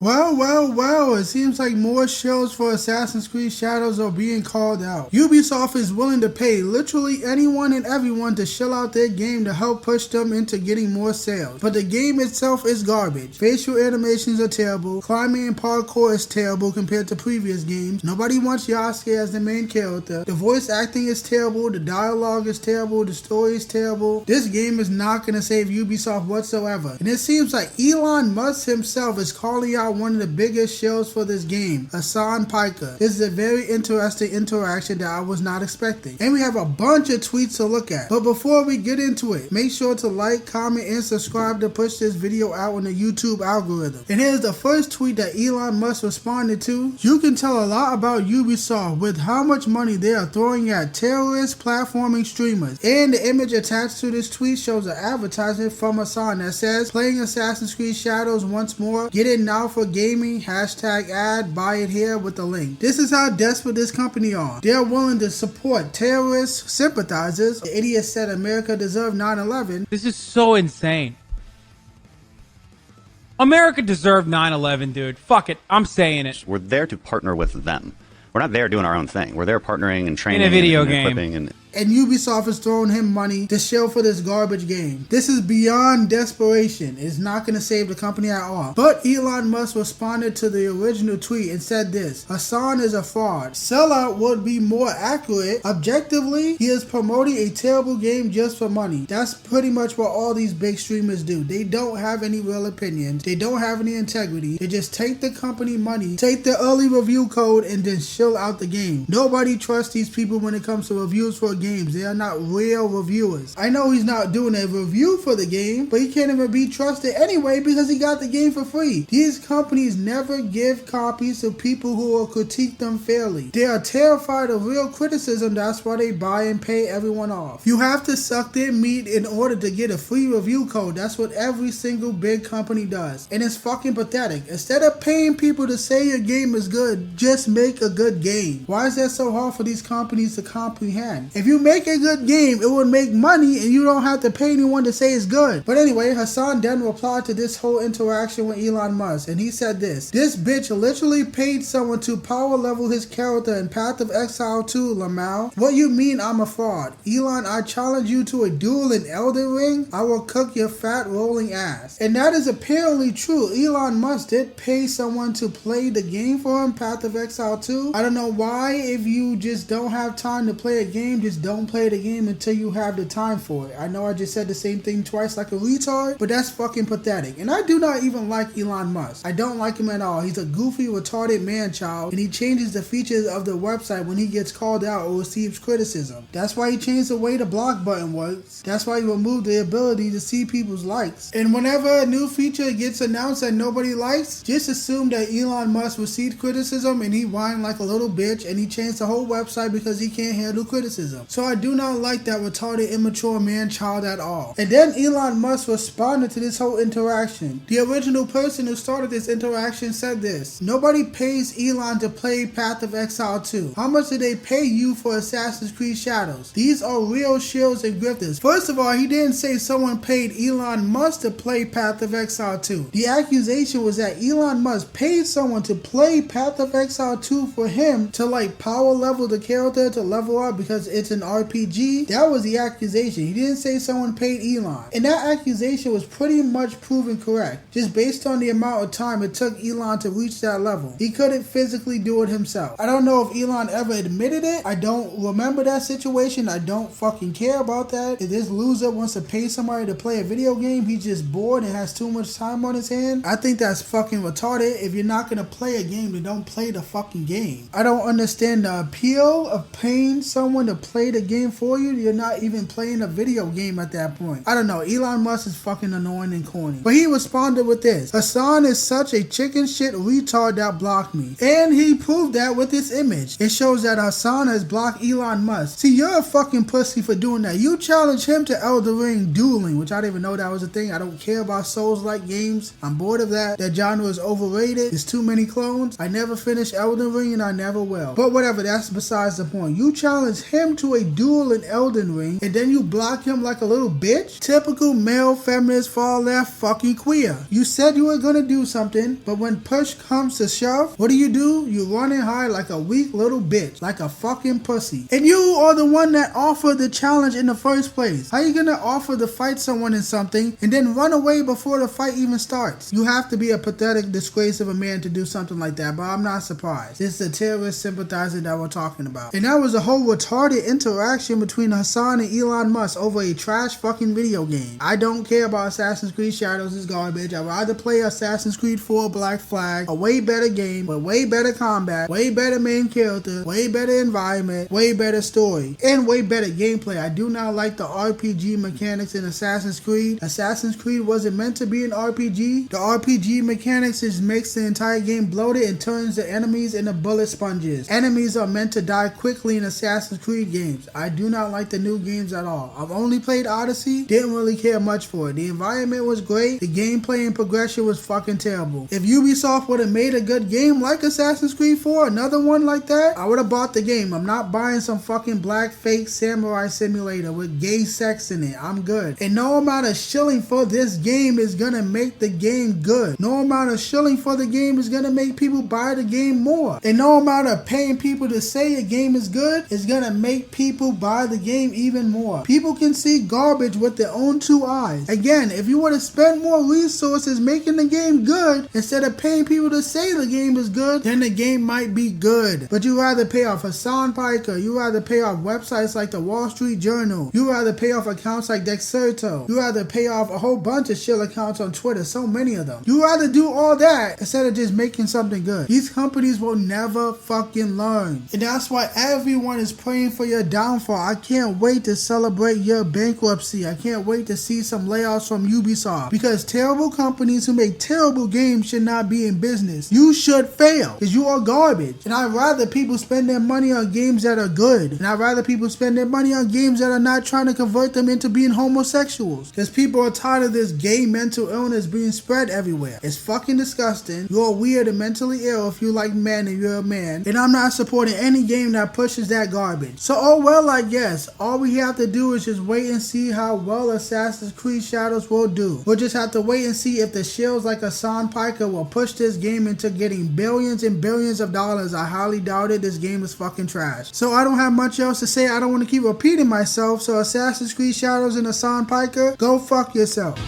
Well, it seems like more shells for Assassin's Creed Shadows are being called out. Ubisoft is willing to pay literally anyone and everyone to shell out their game to help push them into getting more sales. But the game itself is garbage. Facial animations are terrible, climbing and parkour is terrible compared to previous games, nobody wants Yasuke as the main character, the voice acting is terrible, the dialogue is terrible, the story is terrible. This game is not going to save Ubisoft whatsoever. And it seems like Elon Musk himself is calling out one of the biggest shells for this game, Hasan Piker. This is a very interesting interaction that I was not expecting. And we have a bunch of tweets to look at. But before we get into it, make sure to like, comment, and subscribe to push this video out on the YouTube algorithm. And here's the first tweet that Elon Musk responded to. You can tell a lot about Ubisoft with how much money they are throwing at terrorist platforming streamers. And the image attached to this tweet shows an advertisement from Hasan that says, playing Assassin's Creed Shadows once more, get it now for gaming, hashtag ad, buy it here with the link. This is how desperate this company are. They're willing to support terrorist sympathizers. The idiot said America deserved 9/11. This is so insane. America deserved 9/11, dude. Fuck it. I'm saying it. We're there to partner with them. We're not there doing our own thing. We're there partnering and training In a video and game. equipping And Ubisoft is throwing him money to shell for this garbage game. This is beyond desperation. It's not going to save the company at all. But Elon Musk responded to the original tweet and said this: Hasan is a fraud. Sellout would be more accurate. Objectively, he is promoting a terrible game just for money. That's pretty much what all these big streamers do. They don't have any real opinions. They don't have any integrity. They just take the company money, take the early review code, and then shill out the game. Nobody trusts these people when it comes to reviews for games. They are not real reviewers. I know he's not doing a review for the game, but he can't even be trusted anyway because he got the game for free. These companies never give copies to people who will critique them fairly. They are terrified of real criticism. That's why they buy and pay everyone off. You have to suck their meat in order to get a free review code. That's what every single big company does. And it's fucking pathetic. Instead of paying people to say your game is good, just make a good game. Why is that so hard for these companies to comprehend? If you make a good game, it would make money and you don't have to pay anyone to say it's good. But anyway, Hasan then replied to this whole interaction with Elon Musk, and he said this: this bitch literally paid someone to power level his character in Path of Exile 2, Lamau. What you mean I'm a fraud? Elon, I challenge you to a duel in Elden Ring. I will cook your fat rolling ass. And that is apparently true. Elon Musk did pay someone to play the game for him, Path of Exile 2. I don't know why, if you just don't have time to play a game, just don't play the game until you have the time for it. I know I just said the same thing twice like a retard, but that's fucking pathetic. And I do not even like Elon Musk. I don't like him at all. He's a goofy, retarded man-child, and he changes the features of the website when he gets called out or receives criticism. That's why he changed the way the block button works. That's why he removed the ability to see people's likes. And whenever a new feature gets announced that nobody likes, just assume that Elon Musk received criticism and he whined like a little bitch and he changed the whole website because he can't handle criticism. So I do not like that retarded, immature man-child at all. And then Elon Musk responded to this whole interaction. The original person who started this interaction said this: nobody pays Elon to play Path of Exile 2. How much did they pay you for Assassin's Creed Shadows? These are real shills and grifters. First of all, he didn't say someone paid Elon Musk to play Path of Exile 2. The accusation was that Elon Musk paid someone to play Path of Exile 2 for him to like power level the character to level up because it's an RPG. That was the accusation. He didn't say someone paid Elon. And that accusation was pretty much proven correct, just based on the amount of time it took Elon to reach that level. He couldn't physically do it himself. I don't know if Elon ever admitted it. I don't remember that situation. I don't fucking care about that. If this loser wants to pay somebody to play a video game, he's just bored and has too much time on his hand. I think that's fucking retarded. If you're not gonna play a game, then don't play the fucking game. I don't understand the appeal of paying someone to play the game for you. You're not even playing a video game at that point. I don't know. Elon Musk is fucking annoying and corny. But he responded with this: Hasan is such a chicken shit retard that blocked me. And he proved that with this image. It shows that Hasan has blocked Elon Musk. See, you're a fucking pussy for doing that. You challenged him to Elden Ring dueling, which I didn't even know that was a thing. I don't care about Souls-like games. I'm bored of that. That genre is overrated. There's too many clones. I never finished Elden Ring and I never will. But whatever, that's besides the point. You challenged him to a duel in Elden Ring and then you block him like a little bitch? Typical male feminist far left fucking queer. You said you were gonna do something, but when push comes to shove, what do? You run and hide like a weak little bitch, like a fucking pussy. And you are the one that offered the challenge in the first place. How you gonna offer to fight someone in something and then run away before the fight even starts? You have to be a pathetic disgrace of a man to do something like that, but I'm not surprised. It's the terrorist sympathizer that we're talking about. And that was a whole retarded interaction between Hasan and Elon Musk over a trash fucking video game. I don't care about Assassin's Creed Shadows, it's garbage. I'd rather play Assassin's Creed 4 Black Flag, a way better game with way better combat, way better main character, way better environment, way better story, and way better gameplay. I do not like the RPG mechanics in Assassin's Creed. Assassin's Creed wasn't meant to be an RPG. The RPG mechanics just makes the entire game bloated and turns the enemies into bullet sponges. Enemies are meant to die quickly in Assassin's Creed games. I do not like the new games at all. I've only played Odyssey, didn't really care much for it. The environment was great, the gameplay and progression was fucking terrible. If Ubisoft would have made a good game like Assassin's Creed 4, another one like that, I would have bought the game. I'm not buying some fucking black fake samurai simulator with gay sex in it. I'm good. And no amount of shilling for this game is gonna make the game good. No amount of shilling for the game is gonna make people buy the game more. And no amount of paying people to say a game is good is gonna make people buy the game even more. People can see garbage with their own two eyes. Again, if you would have spent more resources making the game good instead of paying people to say the game is good, then the game might be good. But you rather pay off Hasan Piker, you rather pay off websites like the Wall Street Journal, you rather pay off accounts like Dexerto, you rather pay off a whole bunch of shill accounts on Twitter, so many of them. You rather do all that instead of just making something good. These companies will never fucking learn. And that's why everyone is praying for your downfall. I can't wait to celebrate your bankruptcy. I can't wait to see some layoffs from Ubisoft, because terrible companies who make terrible games should not be in business. You should fail because you are garbage. And I'd rather people spend their money on games that are good. And I'd rather people spend their money on games that are not trying to convert them into being homosexuals, because people are tired of this gay mental illness being spread everywhere. It's fucking disgusting. You're weird and mentally ill if you like men and you're a man. And I'm not supporting any game that pushes that garbage. So oh well, I guess. All we have to do is just wait and see how well Assassin's Creed Shadows will do. We'll just have to wait and see if the shills like Hasan Piker will push this game into getting billions and billions of dollars. I highly doubt it. This game is fucking trash. So I don't have much else to say. I don't want to keep repeating myself. So Assassin's Creed Shadows and Hasan Piker, go fuck yourself.